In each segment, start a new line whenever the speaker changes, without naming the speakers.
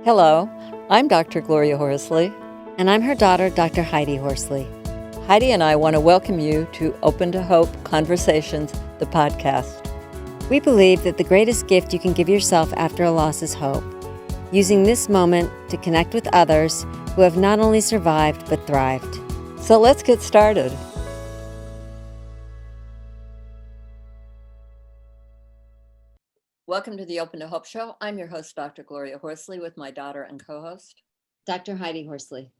Hello, I'm Dr. Gloria Horsley.
And I'm her daughter, Dr. Heidi Horsley.
Heidi and I want to welcome you to Open to Hope Conversations, the podcast.
We believe that the greatest gift you can give yourself after a loss is hope, using this moment to connect with others who have not only survived but thrived.
So let's get started. Welcome to the Open to Hope Show. I'm your host, Dr. Gloria Horsley, with my daughter and co-host,
Dr. Heidi Horsley.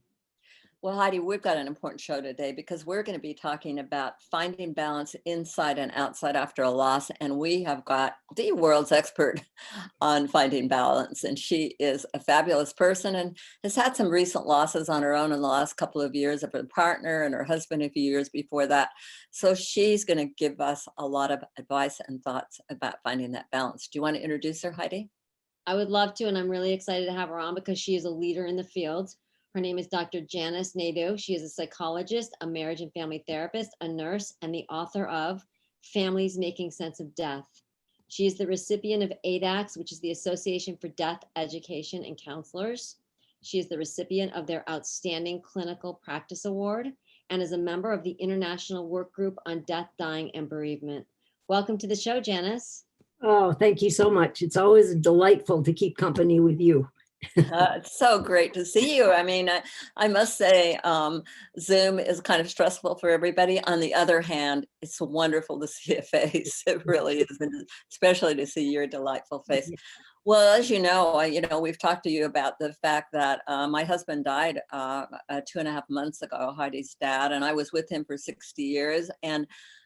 Well, Heidi, we've got an important show today because we're going to be talking about finding balance inside and outside after a loss. And we have got the world's expert on finding balance. And she is a fabulous person and has had some recent losses on her own in the last couple of years of her partner and her husband a few years before that. So she's going to give us a lot of advice and thoughts about finding that balance. Do you want to introduce her, Heidi?
I would love to, and I'm really excited to have her on because she is a leader in the field. Her name is Dr. Janice Nadeau. She is a psychologist, a marriage and family therapist, a nurse, and the author of Families Making Sense of Death. She is the recipient of ADACS, which is the Association for Death Education and Counselors. She is the recipient of their Outstanding Clinical Practice Award and is a member of the International Work Group on Death, Dying, and Bereavement. Welcome to the show, Janice.
Oh, thank you so much. It's always delightful to keep company with you.
It's so great to see you. I mean, I must say, Zoom is kind of stressful for everybody. On the other hand, it's wonderful to see a face. It really is, and especially to see your delightful face. Well, as you know, we've talked to you about the fact that my husband died 2.5 months ago, Heidi's dad, and I was with him for 60 years. And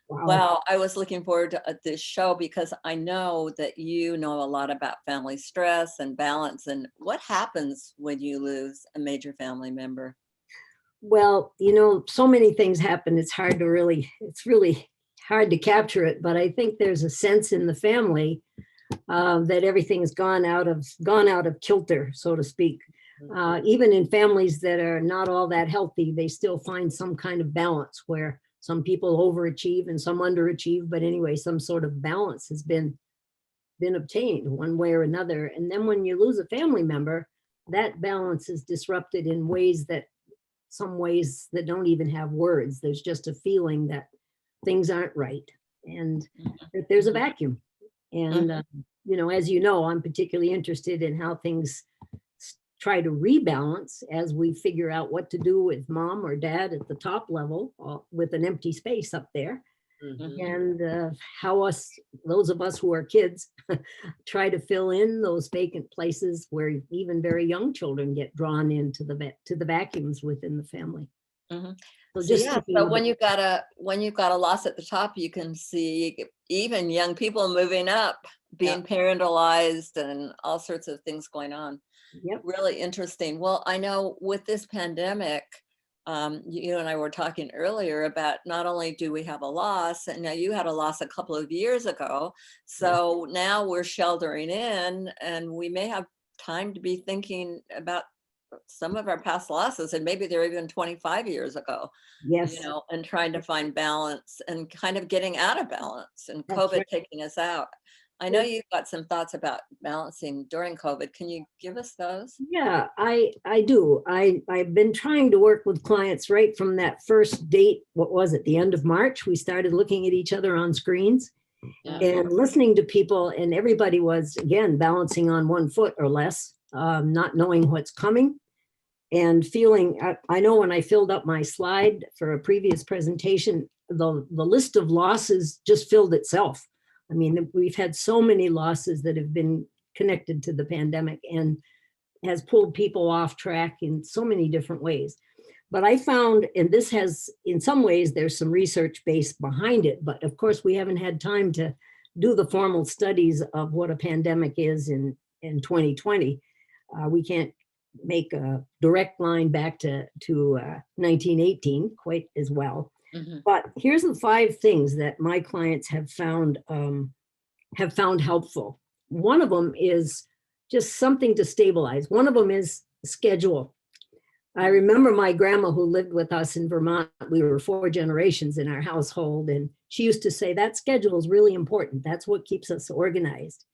wow, I was looking forward to this show because I know that you know a lot about family stress and balance and what happens when you lose a major family member.
Well, so many things happen. It's really hard to capture it, but I think there's a sense in the family that everything's gone out of kilter, so to speak. Even in families that are not all that healthy, they still find some kind of balance where some people overachieve and some underachieve, but anyway, some sort of balance has been obtained one way or another. And then when you lose a family member, that balance is disrupted in some ways that don't even have words. There's just a feeling that things aren't right and that there's a vacuum. And, as you know, I'm particularly interested in how things try to rebalance as we figure out what to do with mom or dad at the top level with an empty space up there. And how those of us who are kids, try to fill in those vacant places where even very young children get drawn into the vacuums within the family.
So when you've got a loss at the top, you can see even young people moving up, being parentalized, and all sorts of things going on.
Yep.
Really interesting. Well, I know with this pandemic, you and I were talking earlier about not only do we have a loss, and now you had a loss a couple of years ago. So now we're sheltering in and we may have time to be thinking about some of our past losses, and maybe they're even 25 years ago.
Yes.
And trying to find balance and kind of getting out of balance and COVID taking us out. I know you've got some thoughts about balancing during COVID. Can you give us those?
Yeah, I do. I've been trying to work with clients right from that first date. What was it? The end of March, we started looking at each other on screens and listening to people, and everybody was, again, balancing on one foot or less, not knowing what's coming and feeling. I know when I filled up my slide for a previous presentation, the list of losses just filled itself. I mean, we've had so many losses that have been connected to the pandemic and has pulled people off track in so many different ways. But I found, and this has, in some ways, there's some research base behind it, but of course we haven't had time to do the formal studies of what a pandemic is in 2020. We can't make a direct line back to 1918 quite as well. But here's the 5 things that my clients have found helpful. One of them is just something to stabilize. One of them is schedule. I remember my grandma who lived with us in Vermont. We were 4 generations in our household, and she used to say that schedule is really important. That's what keeps us organized.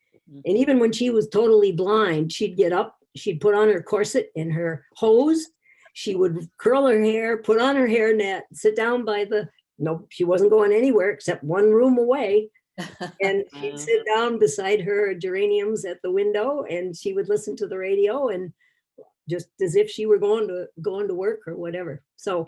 And even when she was totally blind, she'd get up she'd put on her corset and her hose. She would curl her hair, put on her hairnet, sit down by no, she wasn't going anywhere except one room away. And she'd sit down beside her geraniums at the window, and she would listen to the radio, and just as if she were going to work or whatever. So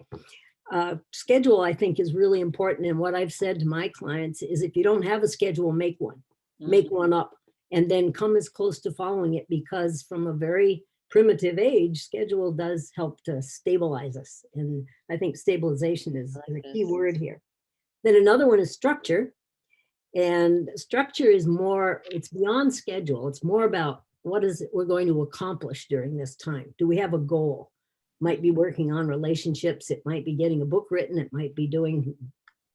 schedule, I think, is really important. And what I've said to my clients is, if you don't have a schedule, make one. Make one up, and then come as close to following it, because from a very primitive age, schedule does help to stabilize us. And I think stabilization is the key word here. Then another one is structure. And structure is more, it's beyond schedule. It's more about what is it we're going to accomplish during this time. Do we have a goal? Might be working on relationships. It might be getting a book written. It might be doing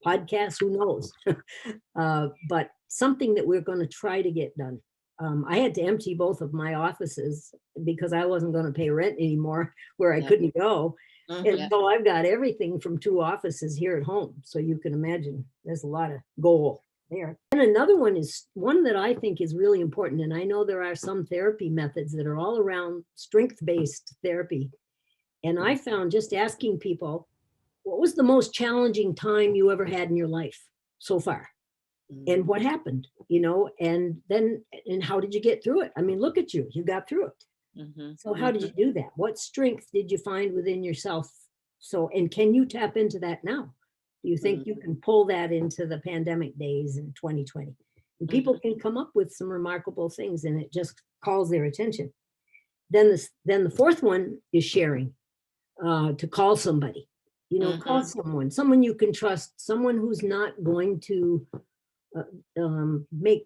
podcasts, who knows? But something that we're going to try to get done. I had to empty both of my offices because I wasn't going to pay rent anymore where I couldn't go. And so I've got everything from 2 offices here at home. So you can imagine there's a lot of goal there. And another one is one that I think is really important. And I know there are some therapy methods that are all around strength-based therapy. And I found just asking people, what was the most challenging time you ever had in your life so far? And what happened, and then, and how did you get through it? I mean, look at you got through it. So how did you do that? What strength did you find within yourself? So, and can you tap into that now? Do you think you can pull that into the pandemic days in 2020? And people can come up with some remarkable things, and it just calls their attention. Then the fourth one is sharing, to call somebody, call someone you can trust, someone who's not going to make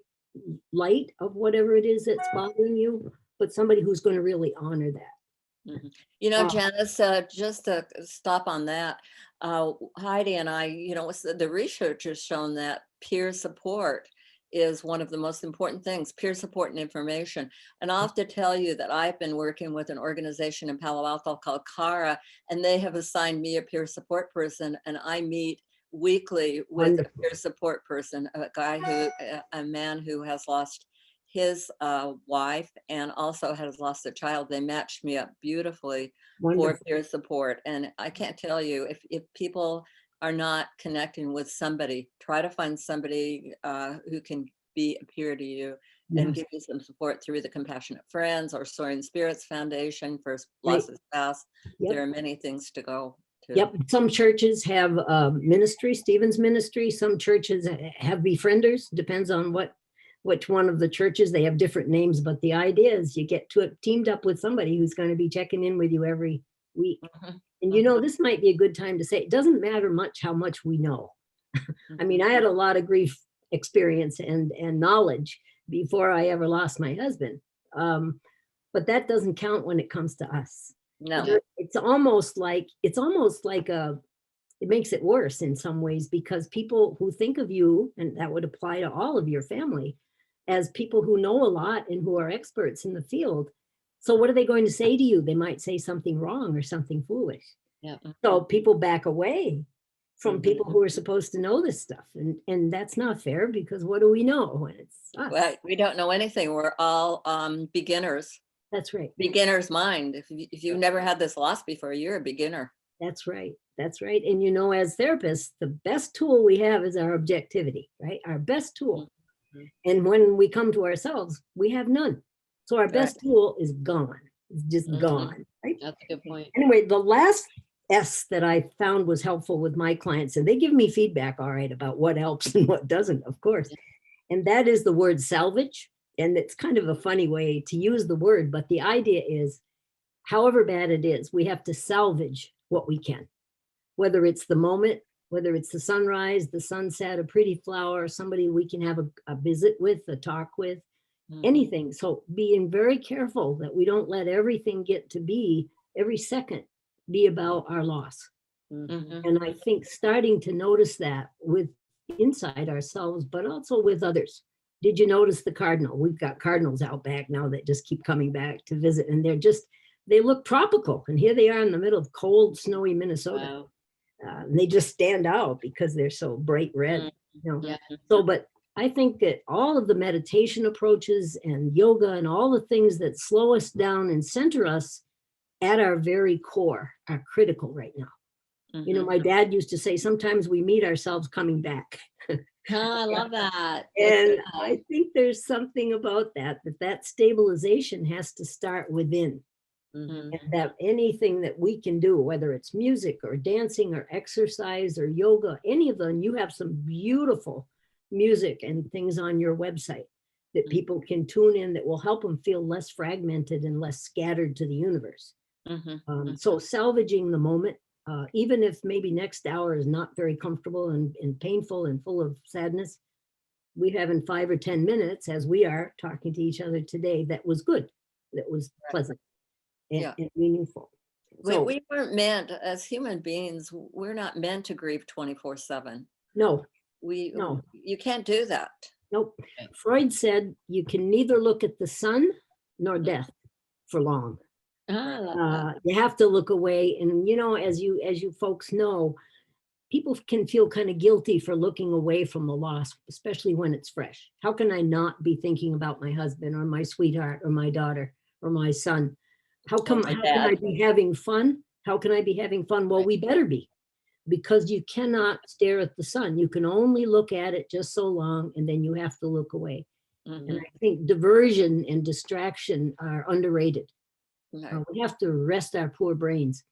light of whatever it is that's bothering you, but somebody who's going to really honor that.
Janice, just to stop on that, Heidi and I, the research has shown that peer support is one of the most important things, peer support and information. And I'll have to tell you that I've been working with an organization in Palo Alto called CARA, and they have assigned me a peer support person, and I meet weekly with a peer support person, a man who has lost his wife and also has lost a child. They matched me up beautifully for peer support. And I can't tell you, if people are not connecting with somebody, try to find somebody who can be a peer to you and give you some support through the Compassionate Friends or Soaring Spirits Foundation for Loss of Spouse. There are many things to go to.
Some churches have ministry, Stephen's ministry. Some churches have befrienders, depends on which one of the churches. They have different names, but the idea is you get teamed up with somebody who's going to be checking in with you every week. And this might be a good time to say, it doesn't matter much how much we know. I mean, I had a lot of grief experience and knowledge before I ever lost my husband. But that doesn't count when it comes to us.
No.
It's almost like it makes it worse in some ways, because people who think of you, and that would apply to all of your family, as people who know a lot and who are experts in the field. So what are they going to say to you? They might say something wrong or something foolish. So people back away from people who are supposed to know this stuff. And that's not fair, because what do we know? It's us.
Well, we don't know anything. We're all beginners.
That's right.
Beginner's mind. If you've never had this loss before, you're a beginner.
That's right. That's right. And as therapists, the best tool we have is our objectivity, right? Our best tool. And when we come to ourselves, we have none. So our best tool is gone. It's just gone. Right?
That's a good point.
Anyway, the last S that I found was helpful with my clients, and they give me feedback, all right, about what helps and what doesn't, of course. And that is the word salvage. And it's kind of a funny way to use the word, but the idea is, however bad it is, we have to salvage what we can, whether it's the moment, whether it's the sunrise, the sunset, a pretty flower, somebody we can have a visit with, a talk with, anything. So being very careful that we don't let everything get to be, every second, be about our loss. And I think starting to notice that with inside ourselves, but also with others. Did you notice the cardinal? We've got cardinals out back now that just keep coming back to visit, and they look tropical. And here they are in the middle of cold, snowy Minnesota. And they just stand out because they're so bright red. So, but I think that all of the meditation approaches and yoga and all the things that slow us down and center us at our very core are critical right now. You know, my dad used to say, sometimes we meet ourselves coming back.
I love that.
And I think there's something about that stabilization has to start within.
Mhm.
And that anything that we can do, whether it's music or dancing or exercise or yoga, any of them, you have some beautiful music and things on your website that people can tune in that will help them feel less fragmented and less scattered to the universe. So salvaging the moment, even if maybe next hour is not very comfortable and painful and full of sadness, we have in 5 or 10 minutes, as we are talking to each other today, that was good, that was pleasant and meaningful. So,
we weren't meant, as human beings, we're not meant to grieve 24/7.
no,
You can't do that.
nope. Freud said you can neither look at the sun nor death for long.
I love that.
You have to look away. And, you know, as you folks know, people can feel kind of guilty for looking away from the loss, especially when it's fresh. How can I not be thinking about my husband or my sweetheart or my daughter or my son? How can I be having fun? How can I be having fun? Well, we better be, because you cannot stare at the sun. You can only look at it just so long, and then you have to look away. And I think diversion and distraction are underrated. We have to rest our poor brains.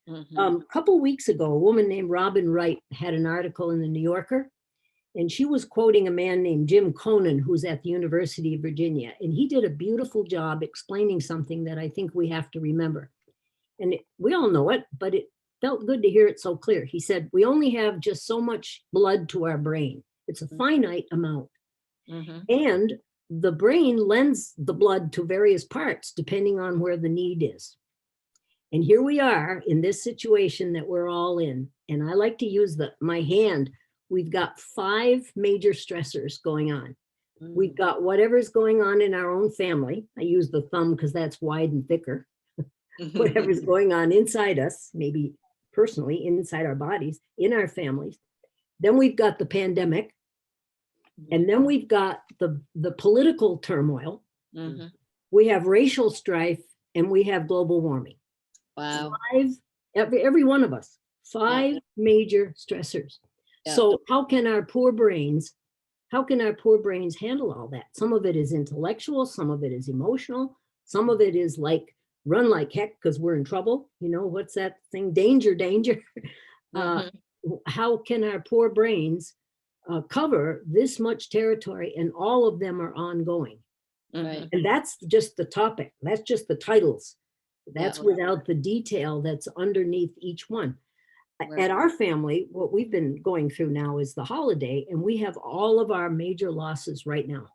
A couple weeks ago, a woman named Robin Wright had an article in the New Yorker, and she was quoting a man named Jim Conan, who's at the University of Virginia. And he did a beautiful job explaining something that I think we have to remember. And we all know it, but it felt good to hear it so clear. He said, we only have just so much blood to our brain. It's a finite amount. And the brain lends the blood to various parts depending on where the need is. And here we are in this situation that we're all in. And I like to use my hand. We've got 5 major stressors going on. We've got whatever's going on in our own family. I use the thumb because that's wide and thicker. Whatever's going on inside us, maybe personally inside our bodies, in our families. Then we've got the pandemic. And then we've got the political turmoil. We have racial strife, and we have global warming.
Wow.
5, every one of us, 5 major stressors. So how can our poor brains handle all that? Some of it is intellectual, some of it is emotional, some of it is like run like heck because we're in trouble. You know, what's that thing? Danger, danger. How can our poor brains cover this much territory, and all of them are ongoing? And that's just the topic. That's just the titles. That's without the detail that's underneath each one. At our family, what we've been going through now is the holiday, and we have all of our major losses right now.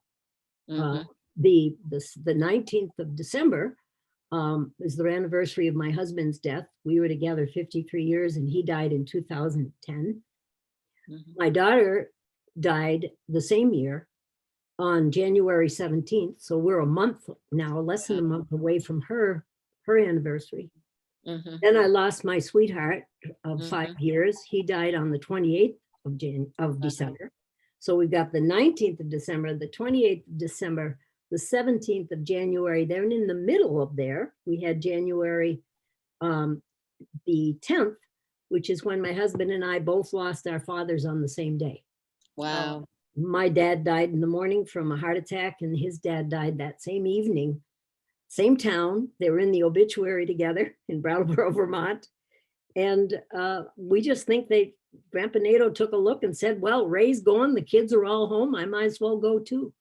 The 19th of December is the anniversary of my husband's death. We were together 53 years, and he died in 2010. My daughter died the same year on January 17th. So we're a month now, less than a month away from her anniversary. Then I lost my sweetheart of 5 years. He died on the 28th of December. So we've got the 19th of December, the 28th of December, the 17th of January. Then in the middle of there, we had January the 10th, which is when my husband and I both lost our fathers on the same day.
Wow.
My dad died in the morning from a heart attack, and his dad died that same evening. Same town. They were in the obituary together in Brattleboro, Vermont. And we just think Grandpa Nadeau took a look and said, well, Ray's gone. The kids are all home. I might as well go too.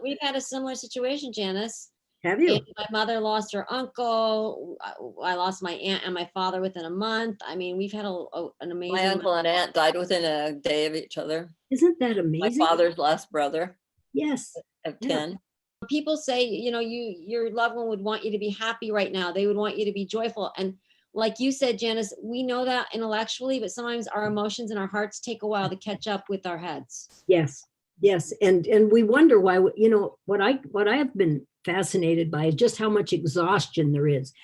We've had a similar situation, Janice.
Have you?
And my mother lost her uncle. I lost my aunt and my father within a month. I mean, we've had an amazing.
My uncle and aunt died within a day of each other.
Isn't that amazing?
My father's last brother.
Yes.
Of 10.
People say, your loved one would want you to be happy right now. They would want you to be joyful. And like you said, Janice, we know that intellectually, but sometimes our emotions and our hearts take a while to catch up with our heads.
Yes. Yes. And we wonder why, what I have been fascinated by is just how much exhaustion there is.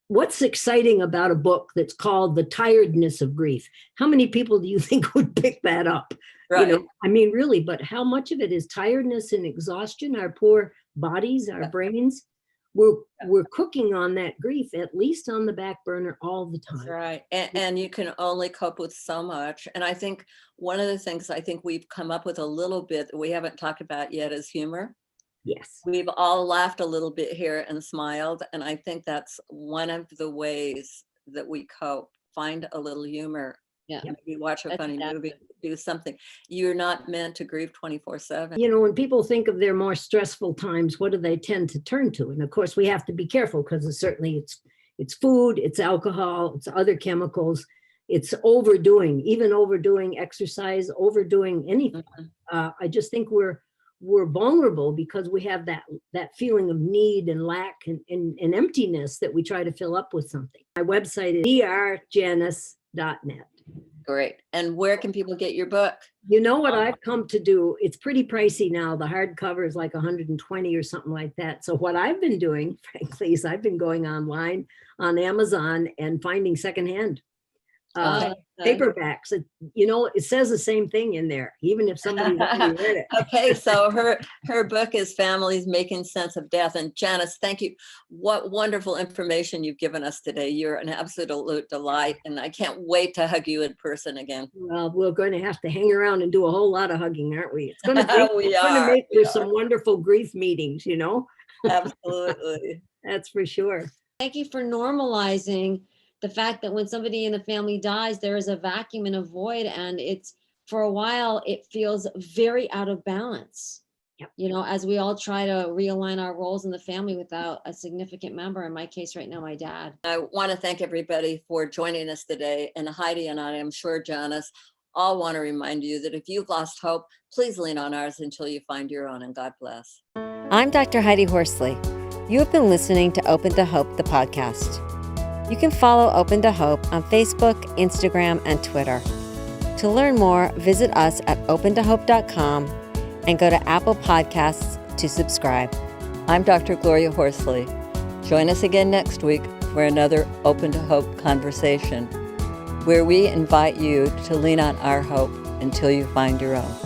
what's exciting about a book that's called The Tiredness of Grief? How many people do you think would pick that up?
Right.
I mean, really, but how much of it is tiredness and exhaustion, our poor bodies, our brains? We're cooking on that grief, at least on the back burner all the time.
That's right. And you can only cope with so much. And I think one of the things I think we've come up with a little bit that we haven't talked about yet is humor.
Yes.
We've all laughed a little bit here and smiled. And I think that's one of the ways that we cope. Find a little humor.
Yeah.
Maybe watch a
That's
funny
exactly.
movie, do something. You're not meant to grieve 24/7.
When people think of their more stressful times, what do they tend to turn to? And of course, we have to be careful because it's food, it's alcohol, it's other chemicals, it's overdoing, even overdoing exercise, overdoing anything. I just think we're vulnerable because we have that feeling of need and lack and emptiness that we try to fill up with something. My website is drjanice.net.
Great. And where can people get your book?
You know what I've come to do? It's pretty pricey now. The hardcover is like 120 or something like that. So what I've been doing, frankly, is I've been going online on Amazon and finding secondhand paperbacks. It says the same thing in there, even if somebody's already read it.
Okay, so her book is Families Making Sense of Death. And Janice, thank you. What wonderful information you've given us today. You're an absolute delight, and I can't wait to hug you in person again.
Well, we're going to have to hang around and do a whole lot of hugging, aren't we? It's going to make for some wonderful grief meetings,
Absolutely.
That's for sure.
Thank you for normalizing the fact that when somebody in the family dies, there is a vacuum and a void, and for a while, it feels very out of balance.
Yep.
As we all try to realign our roles in the family without a significant member, in my case right now, my dad.
I want to thank everybody for joining us today. And Heidi and I am sure Janice all want to remind you that if you've lost hope, please lean on ours until you find your own, and God bless.
I'm Dr. Heidi Horsley. You have been listening to Open to Hope, the podcast. You can follow Open to Hope on Facebook, Instagram, and Twitter. To learn more, visit us at opentohope.com and go to Apple Podcasts to subscribe.
I'm Dr. Gloria Horsley. Join us again next week for another Open to Hope conversation, where we invite you to lean on our hope until you find your own.